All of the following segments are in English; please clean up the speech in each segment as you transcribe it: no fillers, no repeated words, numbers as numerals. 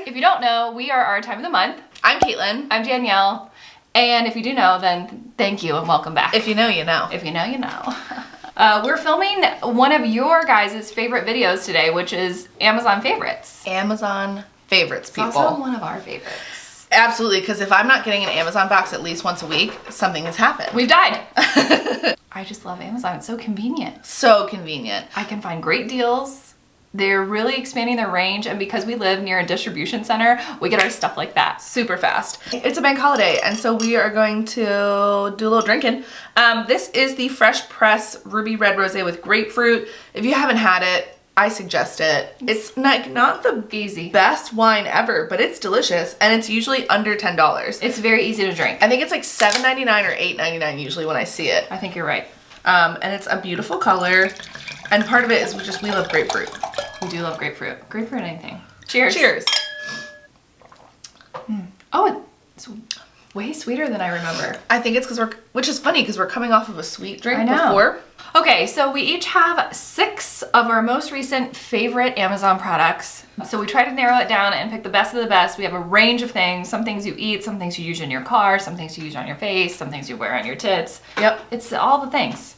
If you don't know, we are our time of the month. I'm Caitlin. I'm Danielle. And if you do know, then thank you and welcome back. If you know, you know. If you know, you know. We're filming one of your guys' favorite videos today, which is Amazon favorites. Amazon favorites, people. It's also one of our favorites. Absolutely, because if I'm not getting an Amazon box at least once a week, something has happened. We've died. I just love Amazon. It's so convenient. So convenient. I can find great deals. They're really expanding their range, and because we live near a distribution center, we get our stuff like that super fast. It's a bank holiday, and so we are going to do a little drinking. This is the Fresh Press Ruby Red Rosé with grapefruit. If you haven't had it, I suggest it. It's like not the best wine ever, but it's delicious, and it's usually under $10. It's very easy to drink. I think it's like $7.99 or $8.99 usually when I see it. I think you're right. And it's a beautiful color, and part of it is we love grapefruit. We do love grapefruit. Grapefruit anything. Cheers. Cheers. Oh, it's way sweeter than I remember. I think it's because which is funny because we're coming off of a sweet drink before. Okay, so we each have 6 of our most recent favorite Amazon products. So we try to narrow it down and pick the best of the best. We have a range of things. Some things you eat, some things you use in your car, some things you use on your face, some things you wear on your tits. Yep. It's all the things.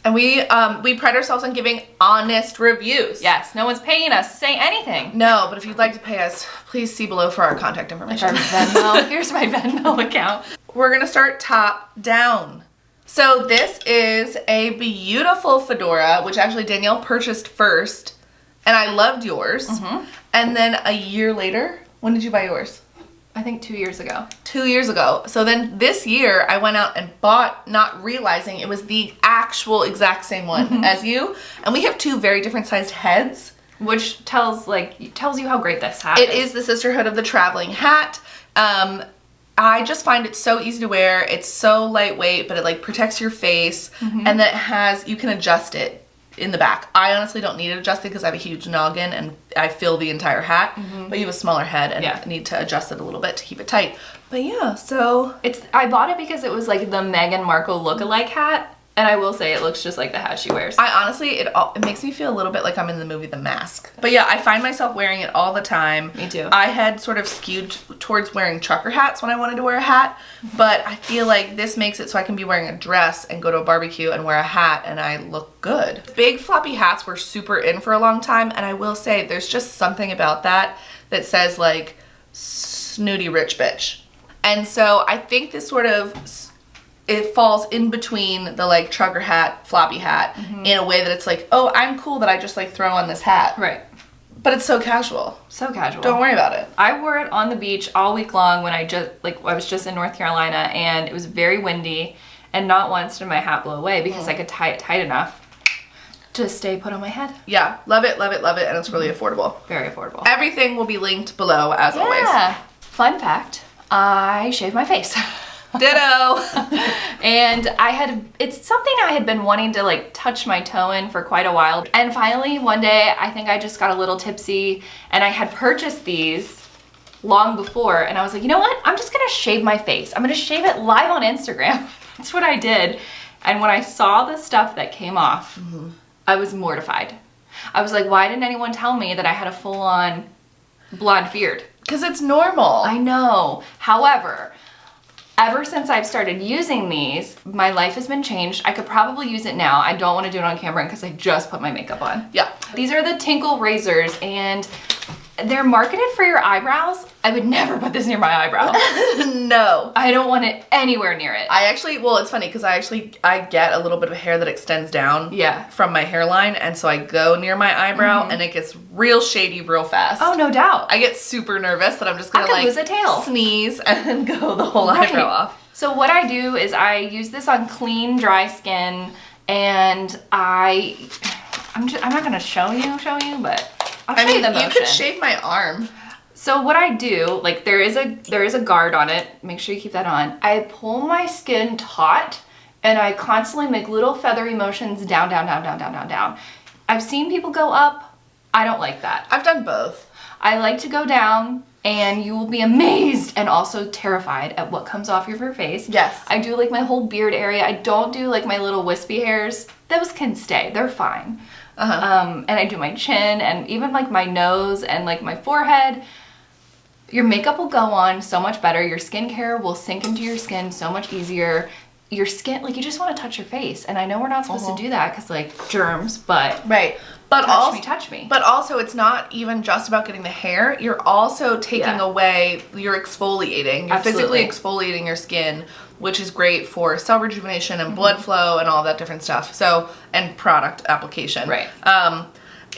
And we pride ourselves on giving honest reviews. Yes, no one's paying us to say anything. No, but if you'd like to pay us, please see below for our contact information. Like our Venmo. Here's my Venmo account. We're gonna start top down. So this is a beautiful fedora, which actually Danielle purchased first, and I loved yours. And then a year later, when did you buy yours? I think 2 years ago. 2 years ago. So then this year I went out and bought, not realizing it was the actual exact same one as you. And we have 2 very different sized heads. Which tells you how great this hat is. It is the sisterhood of the traveling hat. I just find it so easy to wear. It's so lightweight, but it like protects your face. And then you can adjust it in the back. I honestly don't need it adjusted because I have a huge noggin and I fill the entire hat, but you have a smaller head and need to adjust it a little bit to keep it tight. But yeah, so I bought it because it was like the Meghan Markle look-alike hat, and I will say it looks just like the hat she wears. I honestly, it makes me feel a little bit like I'm in the movie The Mask. But yeah, I find myself wearing it all the time. Me too. I had sort of skewed towards wearing trucker hats when I wanted to wear a hat, but I feel like this makes it so I can be wearing a dress and go to a barbecue and wear a hat and I look good. Big floppy hats were super in for a long time, and I will say there's just something about that says like snooty rich bitch. And so I think this sort of, it falls in between the like trucker hat, floppy hat in a way that it's like, oh, I'm cool that I just like throw on this hat. Right. But it's so casual. So casual. Don't worry about it. I wore it on the beach all week long when I was just in North Carolina, and it was very windy, and not once did my hat blow away because I could tie it tight enough to stay put on my head. Yeah, love it, love it, love it, and it's really affordable. Very affordable. Everything will be linked below as always. Yeah. Fun fact, I shave my face. Ditto. And it's something I had been wanting to like touch my toe in for quite a while. And finally one day, I think I just got a little tipsy and I had purchased these long before, and I was like, you know what? I'm just gonna shave my face. I'm gonna shave it live on Instagram. That's what I did. And when I saw the stuff that came off, I was mortified. I was like, why didn't anyone tell me that I had a full-on blonde beard? Because it's normal. I know. However, ever since I've started using these, my life has been changed. I could probably use it now. I don't want to do it on camera because I just put my makeup on. Yeah. These are the Tinkle razors, and they're marketed for your eyebrows. I would never put this near my eyebrow. No. I don't want it anywhere near it. Well, it's funny because I get a little bit of hair that extends down from my hairline, and so I go near my eyebrow and it gets real shady real fast. Oh, no doubt. I get super nervous that I'm just gonna lose a tail. Sneeze and go the whole eyebrow off. So what I do is I use this on clean, dry skin, and I'm not gonna show you, but I'll show you the motion. You could shave my arm. So what I do, like there is a guard on it. Make sure you keep that on. I pull my skin taut and I constantly make little feathery motions down, down, down, down, down, down, down. I've seen people go up. I don't like that. I've done both. I like to go down, and you will be amazed and also terrified at what comes off of your face. Yes. I do like my whole beard area. I don't do like my little wispy hairs. Those can stay. They're fine. And I do my chin and even like my nose and like my forehead. Your makeup will go on so much better. Your skincare will sink into your skin so much easier. Your skin, like, you just want to touch your face. And I know we're not supposed to do that because, like, germs, but right. But touch me. But also, it's not even just about getting the hair. You're also taking away, you're exfoliating. You're physically exfoliating your skin, which is great for cell rejuvenation and blood flow and all that different stuff. So, and product application. Right.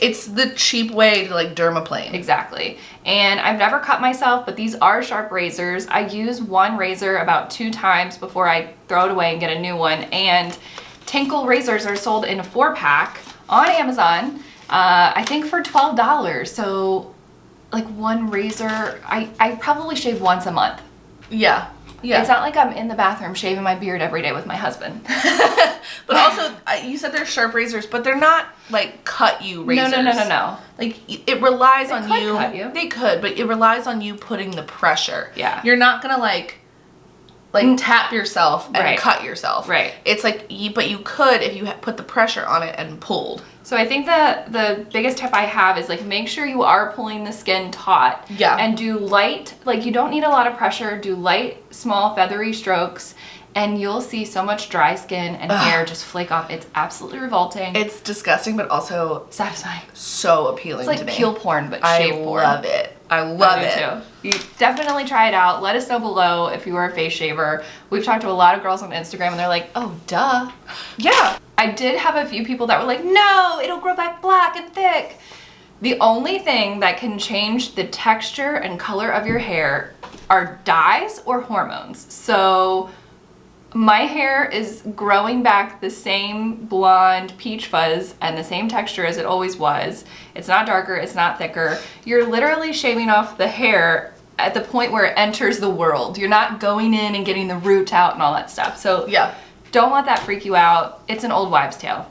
It's the cheap way to, like, dermaplane. Exactly. And I've never cut myself, but these are sharp razors. I use one razor about 2 times before I throw it away and get a new one. And Tinkle razors are sold in a 4-pack on Amazon, I think for $12. So, like, one razor, I probably shave once a month. Yeah. Yeah. It's not like I'm in the bathroom shaving my beard every day with my husband. But also, you said they're sharp razors, but they're not, like, cut you razors. No. Like, it relies on you. Cut you. They could, but it relies on you putting the pressure. Yeah. You're not gonna, like tap yourself and cut yourself. Right. It's like, but you could if you put the pressure on it and pulled. So I think that the biggest tip I have is, like, make sure you are pulling the skin taut. Yeah. And do light, like, you don't need a lot of pressure. Do light, small, feathery strokes, and you'll see so much dry skin and hair just flake off. It's absolutely revolting. It's disgusting, but also satisfying. So appealing to me. It's like peel porn, but shave porn. I love it. I love it. Too. You definitely try it out. Let us know below if you are a face shaver. We've talked to a lot of girls on Instagram and they're like, oh, duh. Yeah. I did have a few people that were like, no, it'll grow back black and thick. The only thing that can change the texture and color of your hair are dyes or hormones. So my hair is growing back the same blonde peach fuzz and the same texture as it always was. It's not darker, it's not thicker. You're literally shaving off the hair at the point where it enters the world. You're not going in and getting the roots out and all that stuff. So yeah, don't let that freak you out. It's an old wives' tale.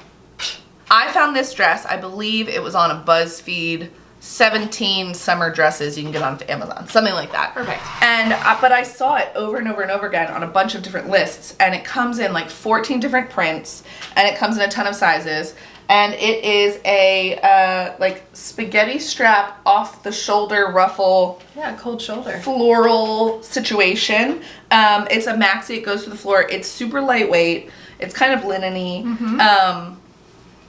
I found this dress, I believe it was on a BuzzFeed 17 summer dresses you can get on Amazon, something like that. Perfect. And but I saw it over and over and over again on a bunch of different lists, and it comes in like 14 different prints, and it comes in a ton of sizes, and it is a like spaghetti strap off the shoulder ruffle. Yeah, cold shoulder. Floral situation. It's a maxi, it goes to the floor. It's super lightweight. It's kind of linen-y. Mm-hmm.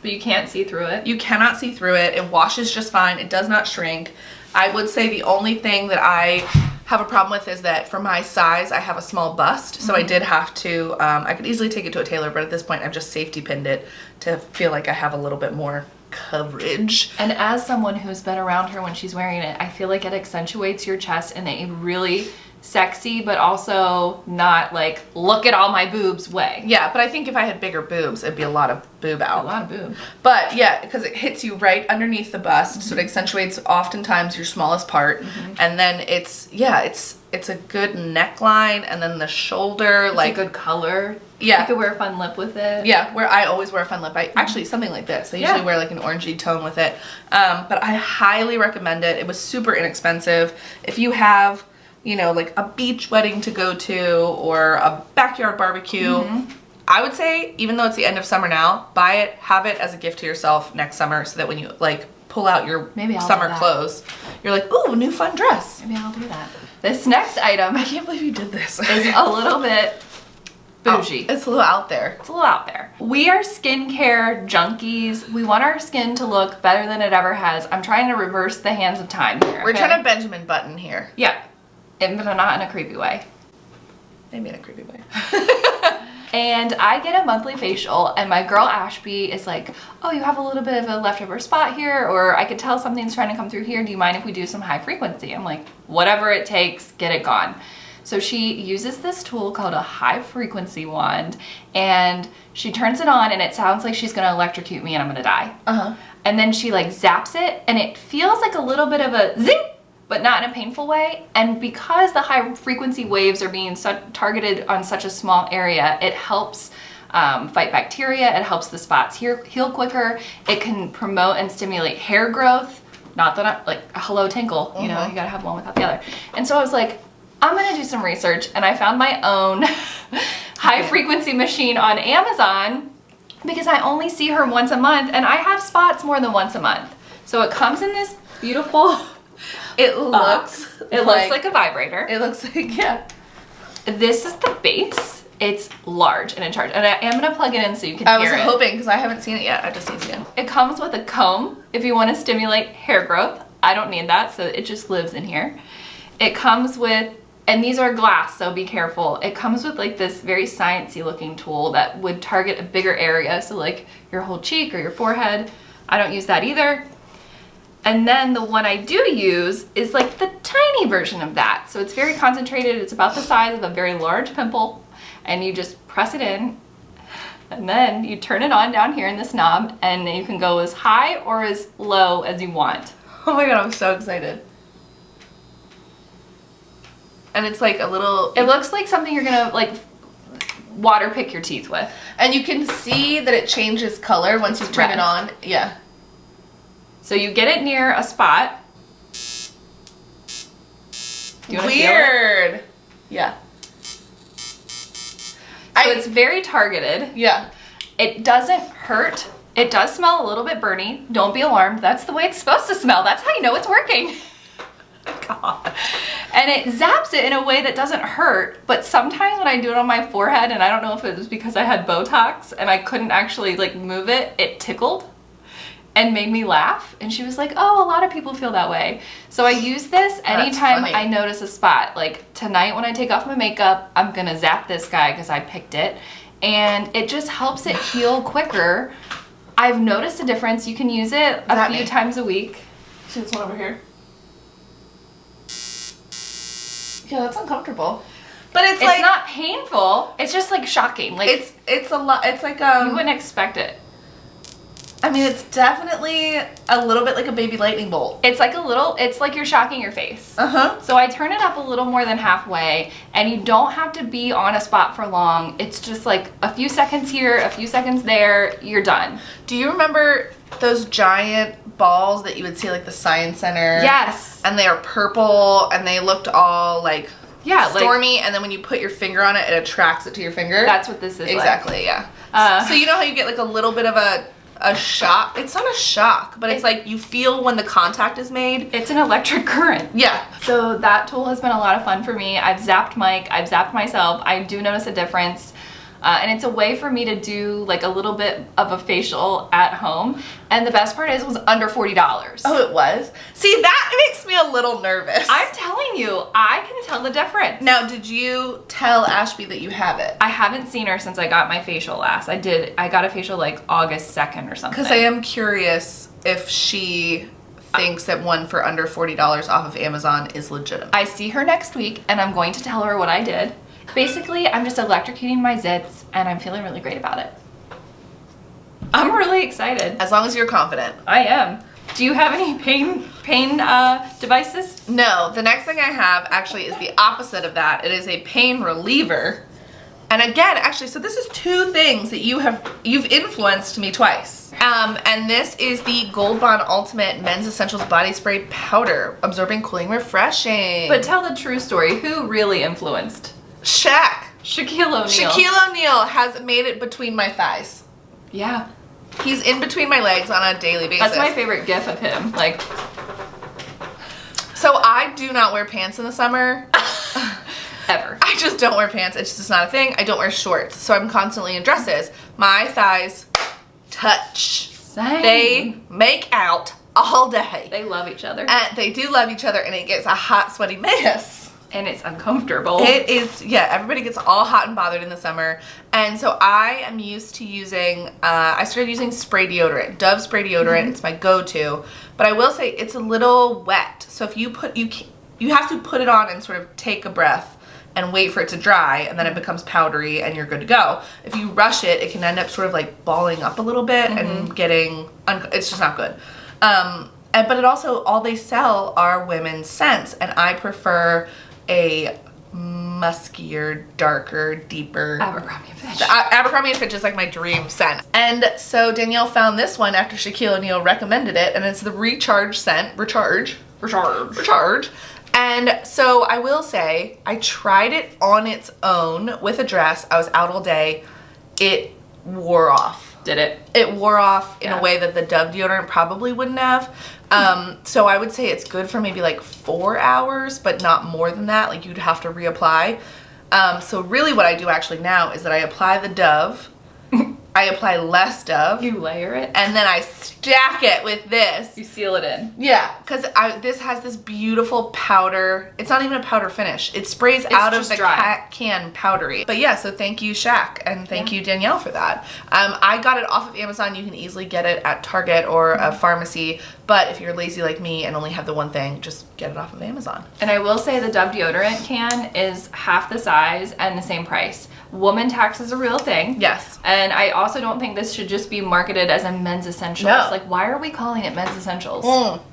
But you can't see through it. You cannot see through it. It washes just fine. It does not shrink. I would say the only thing that I have a problem with is that for my size, I have a small bust. So I did have to, I could easily take it to a tailor, but at this point I've just safety pinned it to feel like I have a little bit more coverage. And as someone who's been around her when she's wearing it, I feel like it accentuates your chest in a really sexy, but also not like, look at all my boobs way. Yeah, but I think if I had bigger boobs, it'd be a lot of boob out. A lot of boob. But yeah, because it hits you right underneath the bust, so it accentuates oftentimes your smallest part. And then it's a good neckline, and then the shoulder, it's like a good color. Yeah. You could wear a fun lip with it. Yeah, where I always wear a fun lip. I actually, something like this. I usually wear like an orangey tone with it. But I highly recommend it. It was super inexpensive. If you have, you know, like a beach wedding to go to or a backyard barbecue, I would say, even though it's the end of summer now, buy it, have it as a gift to yourself next summer, so that when you like pull out your summer clothes, you're like, ooh, new fun dress. Maybe I'll do that. This next item, I can't believe you did this, is a little bit bougie. It's a little out there. It's a little out there. We are skincare junkies. We want our skin to look better than it ever has. I'm trying to reverse the hands of time here. We're trying to Benjamin Button here. Yeah. But not in a creepy way. Maybe in a creepy way. And I get a monthly facial, and my girl Ashby is like, oh, you have a little bit of a leftover spot here, or I could tell something's trying to come through here. Do you mind if we do some high frequency? I'm like, whatever it takes, get it gone. So she uses this tool called a high frequency wand, and she turns it on, and it sounds like she's gonna electrocute me and I'm gonna die. And then she like zaps it, and it feels like a little bit of a zing, but not in a painful way. And because the high frequency waves are being targeted on such a small area, it helps fight bacteria, it helps the spots heal quicker, it can promote and stimulate hair growth. Not that I'm like, hello Tinkle, you know, you gotta have one without the other. And so I was like, I'm gonna do some research, and I found my own high frequency machine on Amazon, because I only see her once a month, and I have spots more than once a month. So it comes in this beautiful It looks like a vibrator. It looks like, yeah. This is the base. It's large and in charge. And I am going to plug it in so you can hear it. I was hoping, because I haven't seen it yet. I just need to see it. It comes with a comb if you want to stimulate hair growth. I don't need that, so it just lives in here. It comes with, and these are glass, so be careful. It comes with like this very sciencey looking tool that would target a bigger area, so like your whole cheek or your forehead. I don't use that either. And then the one I do use is like the tiny version of that. So it's very concentrated. It's about the size of a very large pimple, and you just press it in, and then you turn it on down here in this knob, and you can go as high or as low as you want. Oh my god, I'm so excited. And it's like a little... It looks like something you're gonna like water pick your teeth with. And you can see that it changes color once you turn it on. Yeah. So you get it near a spot. Do you wanna feel it? Weird. Yeah. So it's very targeted. Yeah. It doesn't hurt. It does smell a little bit burny. Don't be alarmed. That's the way it's supposed to smell. That's how you know it's working. God. And it zaps it in a way that doesn't hurt, but sometimes when I do it on my forehead, and I don't know if it was because I had Botox and I couldn't actually like move it, it tickled and made me laugh. And she was like, oh, a lot of people feel that way. So I use this anytime I notice a spot. Like tonight when I take off my makeup, I'm gonna zap this guy because I picked it. And it just helps it heal quicker. I've noticed a difference. You can use it a few times a week. See this one over here? Yeah, that's uncomfortable. But it's like... It's not painful. It's just like shocking. Like it's a lot. It's like you wouldn't expect it. I mean, it's definitely a little bit like a baby lightning bolt. It's like it's like you're shocking your face. Uh-huh. So I turn it up a little more than halfway, and you don't have to be on a spot for long. It's just like a few seconds here, a few seconds there, you're done. Do you remember those giant balls that you would see like the Science Center? Yes. And they are purple, and they looked all like stormy, and then when you put your finger on it, it attracts it to your finger. That's what this is exactly, like. Yeah. So you know how you get like a little bit of a shock? It's not a shock, but it's like you feel when the contact is made. It's an electric current. Yeah. So that tool has been a lot of fun for me. I've zapped Mike, I've zapped myself. I do notice a difference. And it's a way for me to do like a little bit of a facial at home. And the best part is it was under $40. Oh, it was? See, that makes me a little nervous. I'm telling you, I can tell the difference. Now, did you tell Ashby that you have it? I haven't seen her since I got my facial last. I got a facial like August 2nd or something. Because I am curious if she thinks that one for under $40 off of Amazon is legitimate. I see her next week, and I'm going to tell her what I did. Basically, I'm just electrocuting my zits, and I'm feeling really great about it. I'm really excited. As long as you're confident. I am. Do you have any pain devices? No, the next thing I have actually is the opposite of that. It is a pain reliever. And again, actually, so this is two things that you've influenced me twice. And this is the Gold Bond Ultimate Men's Essentials Body Spray Powder, absorbing, cooling, refreshing. But tell the true story. Who really influenced? Shaquille O'Neal. Shaquille O'Neal has made it between my thighs. Yeah. He's in between my legs on a daily basis. That's my favorite gif of him. Like. So I do not wear pants in the summer. Ever. I just don't wear pants. It's just not a thing. I don't wear shorts. So I'm constantly in dresses. My thighs touch. Same. They make out all day. They love each other. And they do love each other, and it gets a hot, sweaty mess. And it's uncomfortable. It is, yeah, everybody gets all hot and bothered in the summer. And so I am used to using, I started using spray deodorant, Dove spray deodorant. It's my go-to. But I will say it's a little wet. So if you you have to put it on and sort of take a breath and wait for it to dry, and then it becomes powdery and you're good to go. If you rush it, it can end up sort of like balling up a little bit and getting, it's just not good. But it also, all they sell are women's scents, and I prefer a muskier, darker, deeper Abercrombie & Fitch. Abercrombie & Fitch is like my dream scent. And so Danielle found this one after Shaquille O'Neal recommended it, and it's the Recharge scent. Recharge. And so I will say, I tried it on its own with a dress. I was out all day. It wore off. Did it? It wore off in a way that the Dove deodorant probably wouldn't have. So I would say it's good for maybe like 4 hours, but not more than that. Like you'd have to reapply. So really what I do actually now is that I apply the Dove. I apply less Dove. You layer it? And then I stack it with this. You seal it in. Yeah, because this has this beautiful powder. It's not even a powder finish. It sprays out of the can powdery. But yeah, so thank you, Shaq, and thank you, Danielle, for that. I got it off of Amazon. You can easily get it at Target or a pharmacy. But if you're lazy like me and only have the one thing, just get it off of Amazon. And I will say the Dove deodorant can is half the size and the same price. Woman tax is a real thing. Yes. And I also don't think this should just be marketed as a men's essentials. No. Like, why are we calling it men's essentials?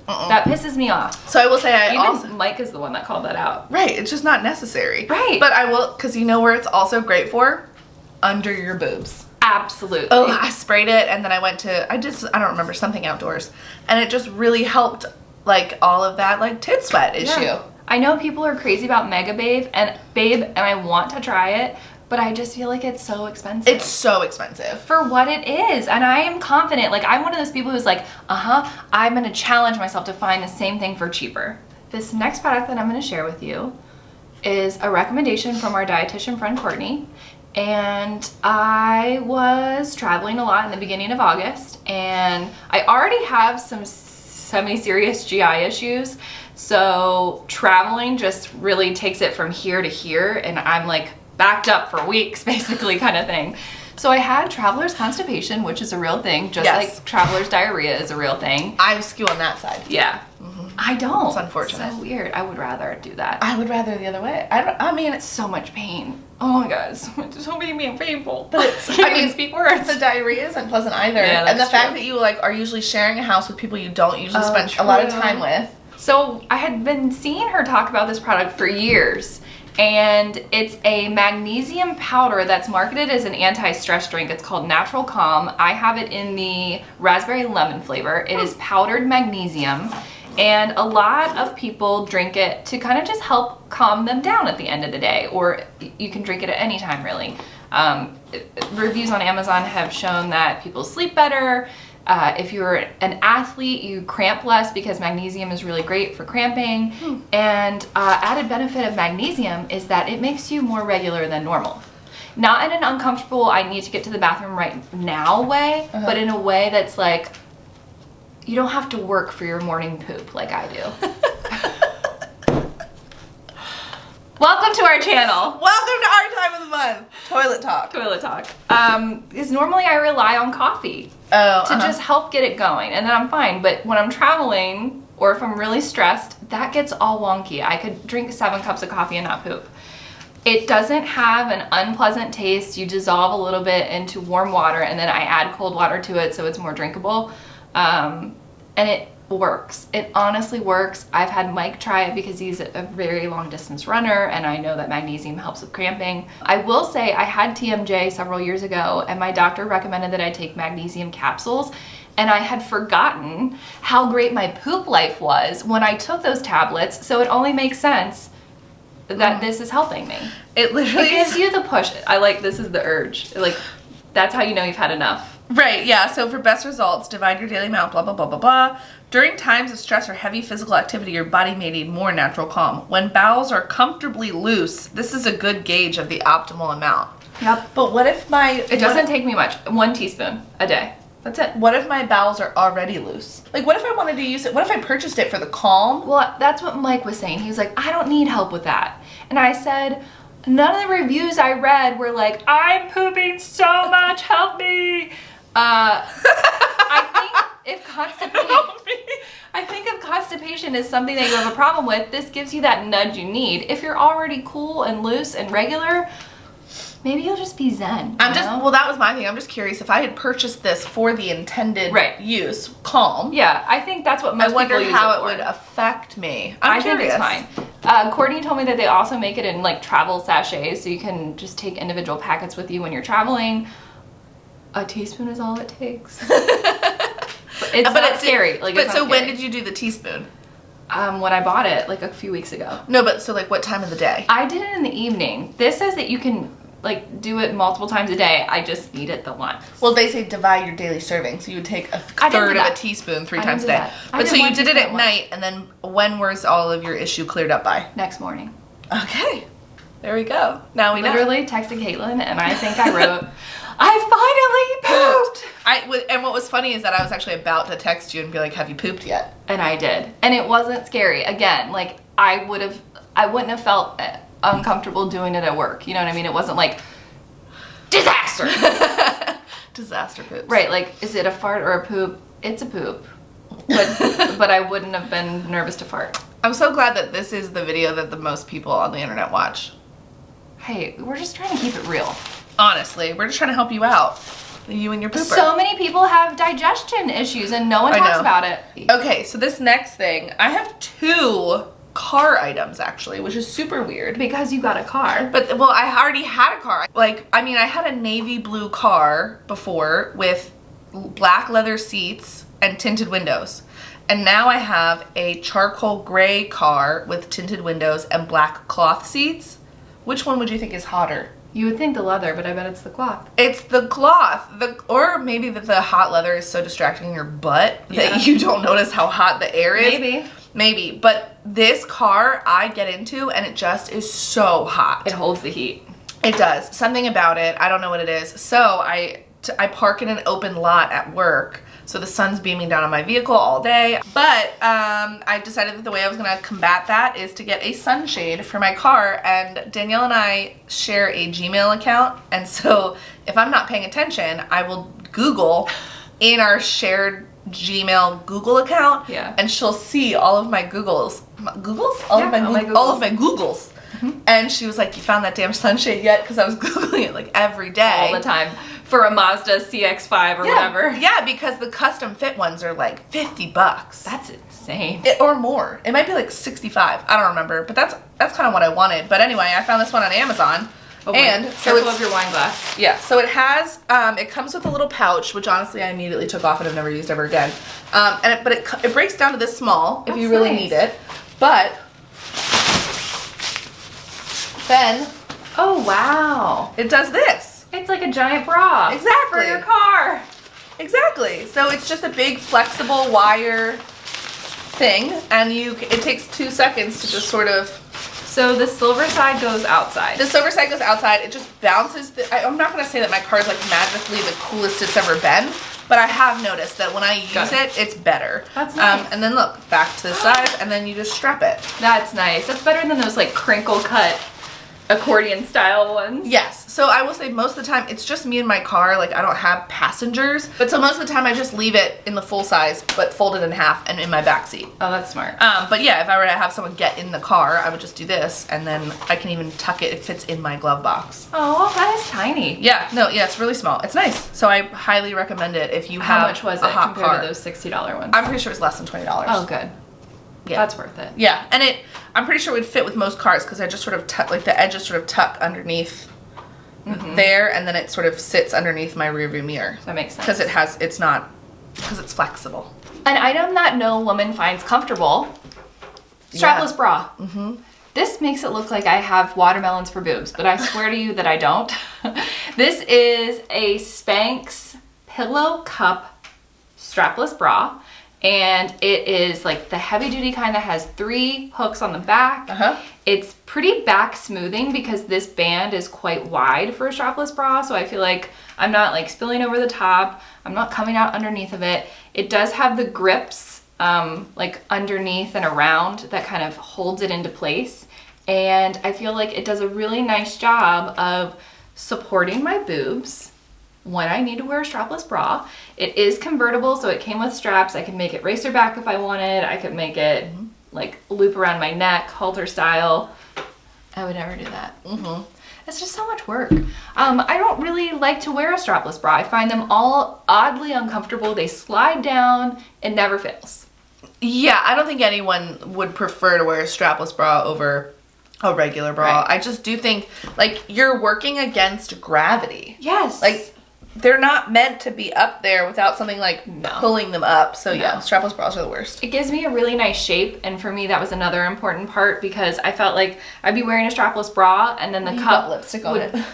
That pisses me off. So I will say Even Mike is the one that called that out. Right, it's just not necessary. Right. But I will, because you know where it's also great for? Under your boobs. Absolutely. Oh, I sprayed it and then I went to, I don't remember, something outdoors. And it just really helped, like, all of that, like, tit sweat issue. Yeah. I know people are crazy about Mega Babe, and I want to try it, but I just feel like it's so expensive. It's so expensive. For what it is. And I am confident. Like, I'm one of those people who's like, I'm going to challenge myself to find the same thing for cheaper. This next product that I'm going to share with you is a recommendation from our dietitian friend, Courtney. And I was traveling a lot in the beginning of August, and I already have some semi-serious GI issues. So traveling just really takes it from here to here, and I'm like backed up for weeks, basically, kind of thing. So I had traveler's constipation, which is a real thing, just like traveler's diarrhea is a real thing. I skew on that side. Yeah. I don't. It's unfortunate. So weird. I would rather do that. I would rather the other way. I mean, It's so much pain. Oh my god, it's so painful. But it's, I can't even speak words. The diarrhea isn't pleasant either. Yeah, and the that's fact true. that you like are usually sharing a house with people you don't usually spend a lot of time with. So I had been seeing her talk about this product for years, and it's a magnesium powder that's marketed as an anti-stress drink. It's called Natural Calm. I have it in the raspberry lemon flavor. It is powdered magnesium, and a lot of people drink it to kind of just help calm them down at the end of the day, or you can drink it at any time, really. Reviews on Amazon have shown that people sleep better. If you're an athlete, you cramp less because magnesium is really great for cramping. And added benefit of magnesium is that it makes you more regular than normal. Not in an uncomfortable, I need to get to the bathroom right now way, but in a way that's like, you don't have to work for your morning poop like I do. Welcome to our channel. Welcome to our time of the month. Toilet talk. Toilet talk. Because normally I rely on coffee to just help get it going, and then I'm fine. But when I'm traveling, or if I'm really stressed, that gets all wonky. I could drink 7 cups of coffee and not poop. It doesn't have an unpleasant taste. You dissolve a little bit into warm water, and then I add cold water to it so it's more drinkable. And it works. It honestly works. I've had Mike try it because he's a very long distance runner, and I know that magnesium helps with cramping. I will say I had TMJ several years ago, and my doctor recommended that I take magnesium capsules, and I had forgotten how great my poop life was when I took those tablets, so it only makes sense that this is helping me. It literally gives you the push. I like, this is the urge. Like, that's how you know you've had enough. Right, yeah, so for best results, divide your daily amount, blah, blah, blah, blah, blah. During times of stress or heavy physical activity, your body may need more natural calm. When bowels are comfortably loose, this is a good gauge of the optimal amount. Yep. But what if It doesn't take me much. 1 teaspoon a day. That's it. What if my bowels are already loose? Like, what if I wanted to use it? What if I purchased it for the calm? Well, that's what Mike was saying. He was like, I don't need help with that. And I said, none of the reviews I read were like, I'm pooping so much, help me. I think if constipation is something that you have a problem with, this gives you that nudge you need. If you're already cool and loose and regular, maybe you'll just be zen. Well, that was my thing. I'm just curious if I had purchased this for the intended use, calm. Yeah, I think that's what most people use it for. I wonder how it would affect me. I think it's fine. Courtney told me that they also make it in like travel sachets, so you can just take individual packets with you when you're traveling. A teaspoon is all it takes. It's not scary. Like, but so when did you do the teaspoon? When I bought it, like a few weeks ago. No, but so like what time of the day? I did it in the evening. This says that you can like do it multiple times a day. I just need it the once. Well, they say divide your daily serving, so you would take a third of a teaspoon 3 times a day. But so you did it at night, and then when was all of your issue cleared up by? Next morning. Okay. There we go. Now we literally texted Caitlin, and I think I wrote, I finally pooped. And what was funny is that I was actually about to text you and be like, have you pooped yet? And I did. And it wasn't scary. Again, like I wouldn't have felt uncomfortable doing it at work. You know what I mean? It wasn't like disaster. Disaster poops. Right, like is it a fart or a poop? It's a poop. But I wouldn't have been nervous to fart. I'm so glad that this is the video that the most people on the internet watch. Hey, we're just trying to keep it real. Honestly, we're just trying to help you out. You and your pooper. So many people have digestion issues and no one talks about it. Okay, so this next thing, I have 2 car items actually, which is super weird. Because you got a car. But, well, I already had a car. Like, I mean, I had a navy blue car before with black leather seats and tinted windows. And now I have a charcoal gray car with tinted windows and black cloth seats. Which one would you think is hotter? You would think the leather, but I bet it's the cloth. It's the cloth. Or maybe that the hot leather is so distracting your butt that you don't notice how hot the air is. Maybe. But this car I get into and it just is so hot. It holds the heat. It does. Something about it. I don't know what it is. So I park in an open lot at work. So the sun's beaming down on my vehicle all day. But I decided that the way I was gonna combat that is to get a sunshade for my car. And Danielle and I share a Gmail account. And so if I'm not paying attention, I will Google in our shared Gmail Google account. Yeah. And she'll see all of my Googles. All of my Googles. Mm-hmm. And she was like, you found that damn sunshade yet? Because I was Googling it like every day. All the time. For a Mazda CX-5 or whatever. Yeah, because the custom fit ones are like $50. That's insane. Or more. It might be like 65. I don't remember. But that's kind of what I wanted. But anyway, I found this one on Amazon. Oh, and so it's your wine glass. Yeah, so it has, it comes with a little pouch, which honestly I immediately took off and have never used ever again. But it breaks down to this small if you really need it. But then, oh wow, it does this. It's like a giant bra. Exactly. For your car. Exactly. So it's just a big flexible wire thing, and it takes 2 seconds to just sort of. So the silver side goes outside. The silver side goes outside. It just bounces. I'm not gonna say that my car is like magically the coolest it's ever been, but I have noticed that when I use it, it's better. That's nice. And then look, back to the size, and then you just strap it. That's nice. That's better than those like crinkle cut accordion style ones. Yes. So I will say most of the time it's just me in my car. Like I don't have passengers, but so most of the time I just leave it in the full size, but folded in half and in my back seat. Oh, that's smart. But yeah, if I were to have someone get in the car, I would just do this, and then I can even tuck it. It fits in my glove box. Oh, that is tiny. Yeah. No. Yeah, it's really small. It's nice. So I highly recommend it if you have How much was a it hot compared car. to those $60 ones? I'm pretty sure it's less than $20. Oh, good. Yeah. That's worth it. Yeah, and I'm pretty sure it would fit with most cars because I just sort of tuck, like the edges sort of tuck underneath there, and then it sort of sits underneath my rearview mirror. That makes sense. Because it's flexible. An item that no woman finds comfortable, strapless bra. Mm-hmm. This makes it look like I have watermelons for boobs, but I swear to you that I don't. This is a Spanx Pillow Cup strapless bra. And it is like the heavy duty kind that has 3 hooks on the back. It's pretty back smoothing because this band is quite wide for a strapless bra. So I feel like I'm not like spilling over the top. I'm not coming out underneath of it. It does have the grips like underneath and around that kind of holds it into place. And I feel like it does a really nice job of supporting my boobs when I need to wear a strapless bra. It is convertible, so it came with straps. I could make it racer back if I wanted. I could make it like loop around my neck, halter style. I would never do that. It's just so much work. I don't really like to wear a strapless bra. I find them all oddly uncomfortable. They slide down. It never fails. Yeah, I don't think anyone would prefer to wear a strapless bra over a regular bra. Right. I just do think like you're working against gravity. Yes. Like they're not meant to be up there without something like pulling them up. So yeah, strapless bras are the worst. It gives me a really nice shape, and for me that was another important part because I felt like I'd be wearing a strapless bra and then the cup got lipstick on it.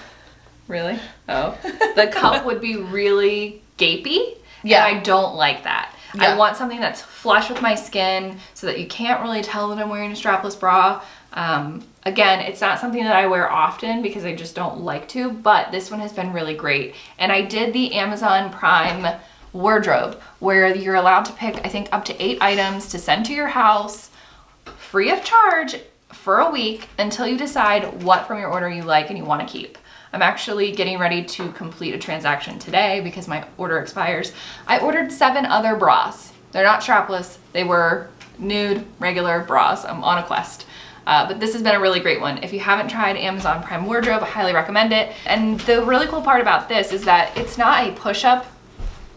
Really? Oh. The cup would be really gapey. Yeah. And I don't like that. Yeah. I want something that's flush with my skin so that you can't really tell that I'm wearing a strapless bra. Again, it's not something that I wear often because I just don't like to, but this one has been really great. And I did the Amazon Prime wardrobe where you're allowed to pick, I think, up to 8 items to send to your house free of charge for a week until you decide what from your order you like and you want to keep. I'm actually getting ready to complete a transaction today because my order expires. I ordered 7 other bras. They're not strapless. They were nude, regular bras. I'm on a quest. But this has been a really great one. If you haven't tried Amazon Prime Wardrobe, I highly recommend it. And the really cool part about this is that it's not a push-up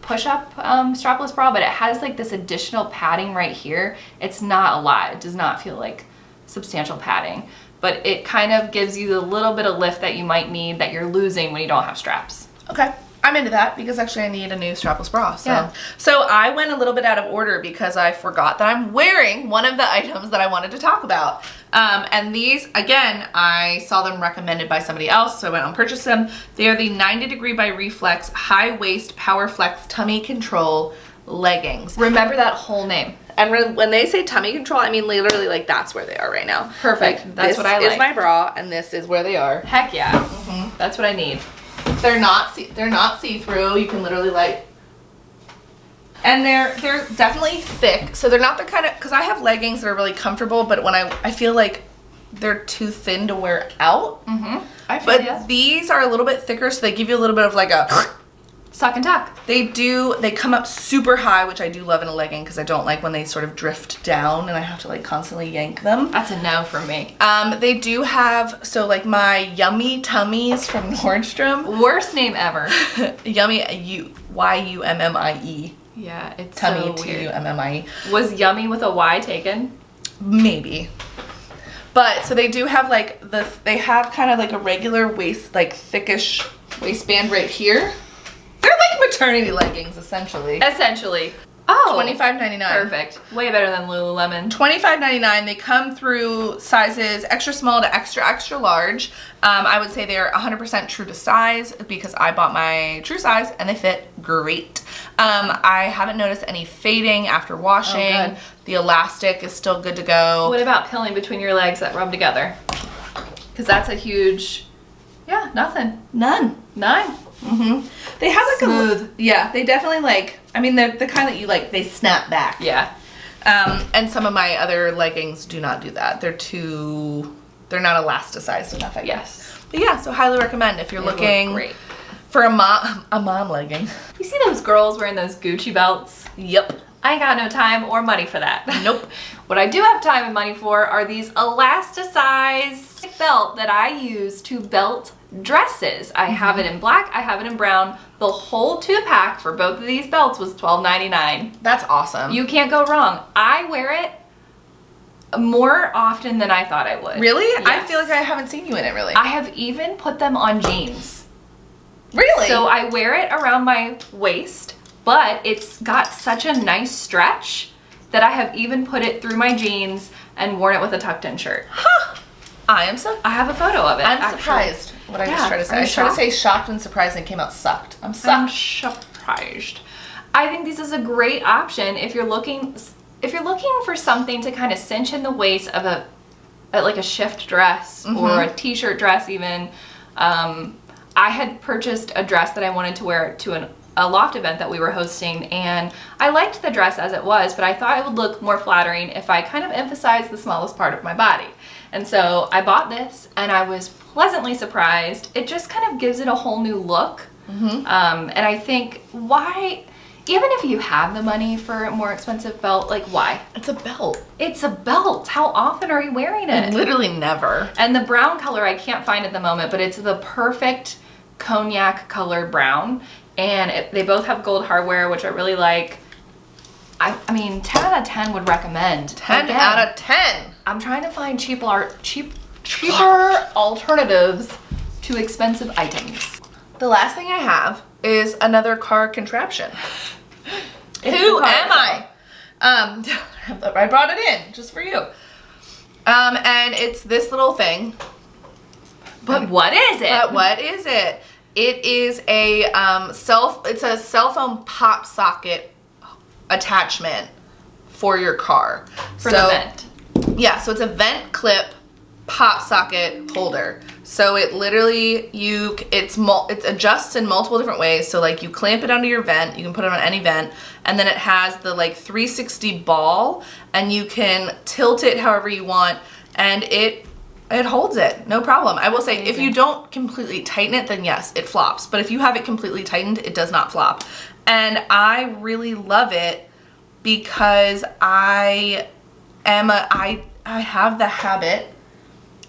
strapless bra, but it has like this additional padding right here. It's not a lot. It does not feel like substantial padding, but it kind of gives you the little bit of lift that you might need that you're losing when you don't have straps. Okay. I'm into that because actually I need a new strapless bra. So. Yeah. So I went a little bit out of order because I forgot that I'm wearing one of the items that I wanted to talk about. And these, again, I saw them recommended by somebody else, so I went out and purchased them. They are the 90 Degree by Reflex High Waist Power Flex Tummy Control Leggings. Remember that whole name. And when they say tummy control, I mean literally like that's where they are right now. Perfect. Like, That's what I like. This is my bra and this is where they are. Heck yeah. Mm-hmm. That's what I need. They're not see-through. You can literally like, and they're definitely thick. So they're not the kind of, because I have leggings that are really comfortable, but when I feel like they're too thin to wear out. Mm-hmm. I feel But ya. these are a little bit thicker, so they give you a little bit of like a Suck and tuck. They come up super high, which I do love in a legging because I don't like when they sort of drift down and I have to like constantly yank them. That's a no for me. They do have, so like my Yummy Tummies from Nordstrom. Worst name ever. Yummy, Y-U-M-M-I-E. Yeah, it's Tummy, so weird. T-U-M-M-I-E. Was yummy with a Y taken? Maybe. But, so they do have like, they have kind of like a regular waist, like thickish waistband right here. They're like maternity leggings, essentially. Essentially. Oh. $25.99. Perfect. Way better than Lululemon. $25.99. They come through sizes extra small to extra, extra large. I would say they're 100% true to size because I bought my true size and they fit great. I haven't noticed any fading after washing. Oh, good. The elastic is still good to go. What about pilling between your legs that rub together? Because that's a huge, yeah, nothing. None. None. Mm-hmm. They have like Smooth. yeah, they definitely like, I mean, they're the kind that you like, they snap back. Yeah. And some of my other leggings do not do that. They're not elasticized enough, I guess. Yes. But yeah, so highly recommend if you're They look looking great. for a mom legging. You see those girls wearing those Gucci belts? Yep. I ain't got no time or money for that. Nope. What I do have time and money for are these elasticized belt that I use to belt dresses. I have it in black, I have it in brown. The whole 2-pack for both of these belts was $12.99. That's awesome. You can't go wrong. I wear it more often than I thought I would. Really? Yes. I feel like I haven't seen you in it really. I have even put them on jeans. Really? So I wear it around my waist, but it's got such a nice stretch that I have even put it through my jeans and worn it with a tucked in shirt. Huh. I have a photo of it. I'm actually. surprised. What I just Yeah. tried to say. Are I you was trying to shocked? say shocked and surprised and it came out sucked. I'm I'm sucked. surprised. I think this is a great option if you're looking for something to kind of cinch in the waist of like a shift dress or a t-shirt dress even. I had purchased a dress that I wanted to wear to a loft event that we were hosting, and I liked the dress as it was, but I thought it would look more flattering if I kind of emphasized the smallest part of my body. And so I bought this and I was pleasantly surprised. It just kind of gives it a whole new look. And I think why, even if you have the money for a more expensive belt, like why? It's a belt. It's a belt. How often are you wearing it? Literally never. And the brown color I can't find at the moment, but it's the perfect cognac color brown. And they both have gold hardware, which I really like. I mean, 10 out of 10 would recommend. 10 Again, out of 10. I'm trying to find cheaper alternatives to expensive items. The last thing I have is another car contraption. It's Who the car am I? I brought it in just for you. And it's this little thing. But what is it? But what is it? It is a it's a cell phone pop socket attachment for your car. For the vent. Yeah, so it's a vent clip pop socket holder. So it literally, it adjusts in multiple different ways. So like you clamp it onto your vent, you can put it on any vent, and then it has the like 360 ball, and you can tilt it however you want, and it holds it, no problem. I will say, if you don't completely tighten it, then yes, it flops. But if you have it completely tightened, it does not flop. And I really love it because I have the habit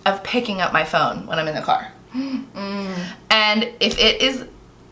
of picking up my phone when I'm in the car. And if it is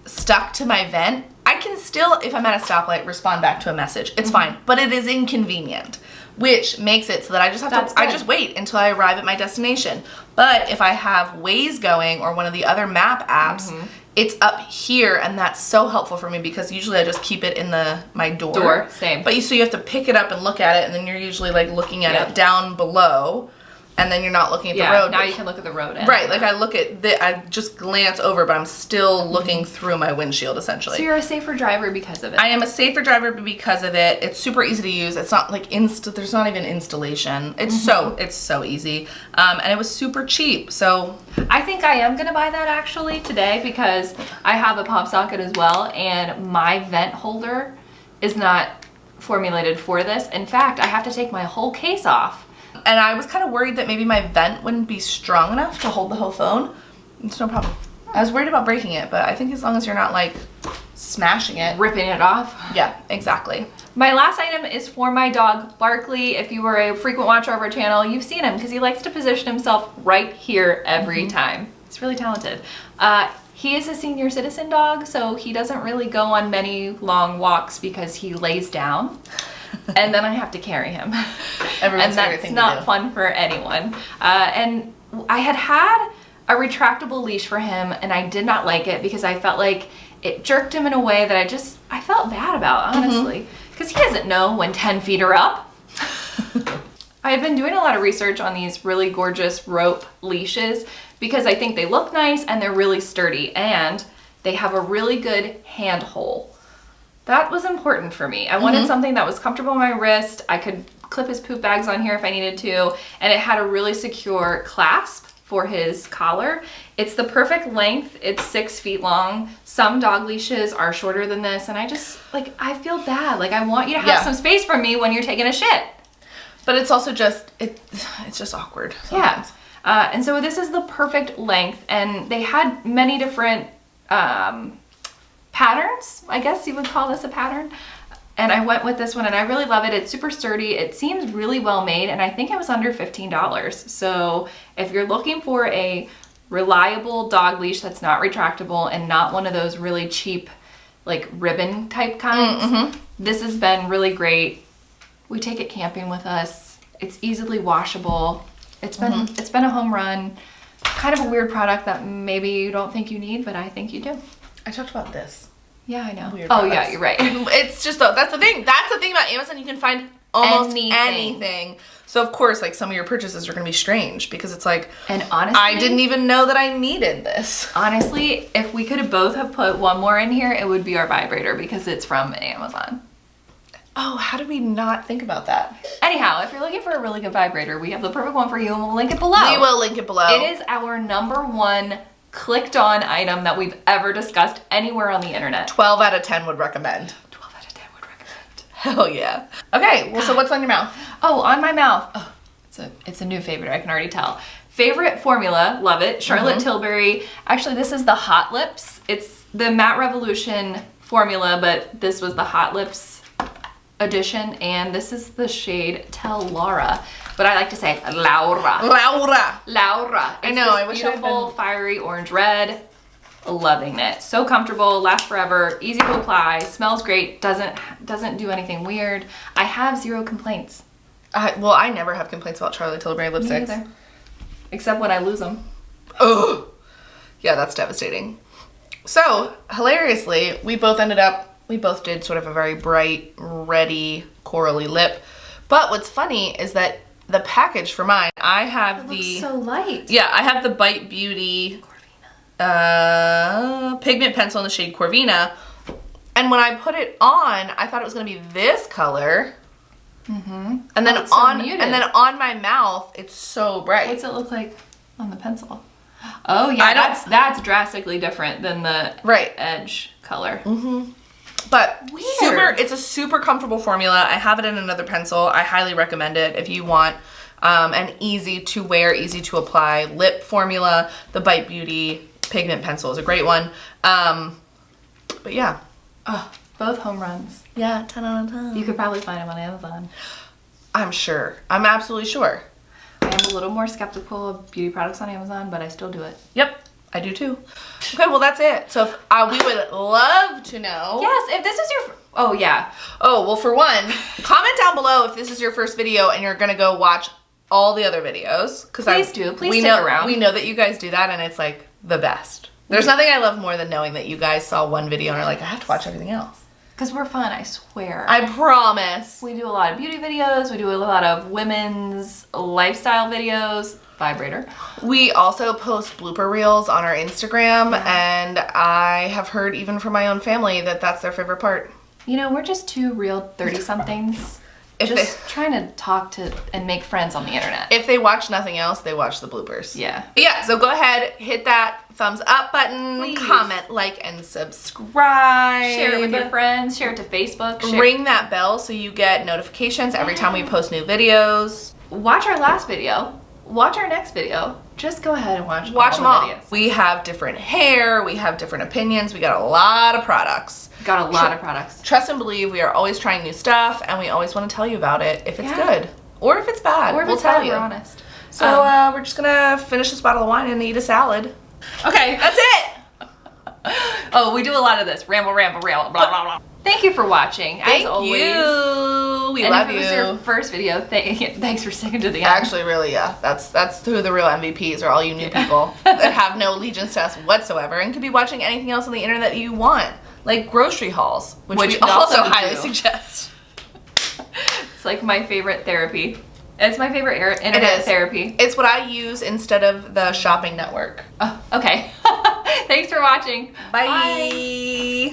stuck to my vent, I can still, if I'm at a stoplight, respond back to a message. It's fine, but it is inconvenient, which makes it so that I just have I just wait until I arrive at my destination. But if I have Waze going or one of the other map apps, it's up here, and that's so helpful for me because usually I just keep it in my door. Same. But so you have to pick it up and look at it, and then you're usually like looking at it down below, and then you're not looking at the road. Now you can look at the road. Right, like I just glance over, but I'm still looking through my windshield essentially. So you're a safer driver because of it. I am a safer driver because of it. It's super easy to use. It's not like there's not even installation. It's so easy. And it was super cheap. So I think I am gonna buy that actually today because I have a pop socket as well, and my vent holder is not formulated for this. In fact, I have to take my whole case off. And I was kind of worried that maybe my vent wouldn't be strong enough to hold the whole phone. It's no problem. I was worried about breaking it, but I think as long as you're not like smashing it. Ripping it off. Yeah, exactly. My last item is for my dog, Barkley. If you were a frequent watcher of our channel, you've seen him because he likes to position himself right here every time. He's really talented. He is a senior citizen dog, so he doesn't really go on many long walks because he lays down. And then I have to carry him. Everyone's and that's not fun for anyone. And I had a retractable leash for him, and I did not like it because I felt like it jerked him in a way that I felt bad about, honestly. Because he doesn't know when 10 feet are up. I have been doing a lot of research on these really gorgeous rope leashes because I think they look nice and they're really sturdy, and they have a really good hand hole. That was important for me. I wanted something that was comfortable on my wrist. I could clip his poop bags on here if I needed to, and it had a really secure clasp for his collar. It's the perfect length. It's 6 feet long. Some dog leashes are shorter than this, and I just, I feel bad. I want you to have some space from me when you're taking a shit. But it's also just, it's just awkward sometimes. Yeah. And so this is the perfect length, and they had many different patterns. I guess you would call this a pattern. And I went with this one, and I really love it. It's super sturdy. It seems really well made, and I think it was under $15. So if you're looking for a reliable dog leash that's not retractable and not one of those really cheap, ribbon type kinds, this has been really great. We take it camping with us. It's easily washable. It's been a home run. Kind of a weird product that maybe you don't think you need, but I think you do. I talked about this. Yeah, I know. Weird products. Yeah, you're right. It's just, that's the thing. That's the thing about Amazon. You can find almost anything. So of course, some of your purchases are going to be strange because it's and honestly, I didn't even know that I needed this. Honestly, if we could both have put one more in here, it would be our vibrator because it's from Amazon. Oh, how did we not think about that? Anyhow, if you're looking for a really good vibrator, we have the perfect one for you, and we'll link it below. We will link it below. It is our #1 clicked on item that we've ever discussed anywhere on the internet. 12 out of 10 would recommend. 12 out of 10 would recommend. Hell yeah. Okay, well, so what's on your mouth? Oh, on my mouth. Oh, it's a new favorite, I can already tell. Favorite formula, love it, Charlotte Tilbury. Actually, this is the Hot Lips. It's the Matte Revolution formula, but this was the Hot Lips edition, and this is the shade Tell Laura. But I like to say Laura. I know, I wish beautiful fiery orange red. Loving it. So comfortable, lasts forever, easy to apply, smells great, doesn't do anything weird. I have 0 complaints. Well, I never have complaints about Charlotte Tilbury lipsticks. Me neither. Except when I lose them. Oh, yeah, that's devastating. So, hilariously, we both did sort of a very bright, reddy, corally lip. But what's funny is that the package for mine, I have It looks so light. Yeah, I have the Bite Beauty Pigment pencil in the shade Corvina. And when I put it on, I thought it was gonna be this color. And then on my mouth, it's so bright. What's it look like on the pencil? Oh yeah, that's drastically different than the edge color. But it's a super comfortable formula. I have it in another pencil. I highly recommend it if you want an easy to wear, easy to apply lip formula. The Bite Beauty Pigment pencil is a great one. But yeah. Both home runs. Yeah, 10 out of 10. You could probably find them on Amazon. I'm sure. I'm absolutely sure. I am a little more skeptical of beauty products on Amazon, but I still do it. Yep, I do too. Okay, well that's it. So if, we would love to know. Yes, if this is your... Oh, yeah. Oh, well for one, comment down below if this is your first video and you're gonna go watch all the other videos. Please stick around. We know that you guys do that and it's like the best. There's nothing I love more than knowing that you guys saw one video and are like, I have to watch everything else. Because we're fun, I swear. I promise. We do a lot of beauty videos. We do a lot of women's lifestyle videos. Vibrator. We also post blooper reels on our Instagram, and I have heard even from my own family that that's their favorite part. You know, we're just two real 30-somethings. Trying to talk to and make friends on the internet. If they watch nothing else, they watch the bloopers. Yeah. Yeah, so go ahead, hit that thumbs up button, please. Comment, like, and subscribe. Share it with your friends, share it to Facebook. Ring that bell so you get notifications every time we post new videos. Watch our last video. Watch our next video. Just go ahead and watch them all. Videos. We have different hair, we have different opinions, we got a lot of products. Got a lot of products. Trust and believe we are always trying new stuff and we always want to tell you about it if it's good. Or if it's bad. Or if we'll tell you. We're honest. So we're just gonna finish this bottle of wine and eat a salad. Okay, that's it. Oh, we do a lot of this. Ramble, blah, blah, blah. Thank you for watching. As always. You. We love you. If it was your first video, thanks for sticking to the end. Actually, really, yeah. That's who the real MVPs are, all you new people that have no allegiance to us whatsoever and could be watching anything else on the internet that you want. Like grocery hauls, which we also highly suggest. It's like my favorite therapy. It's my favorite internet therapy. It's what I use instead of the shopping network. Oh, okay. Thanks for watching. Bye.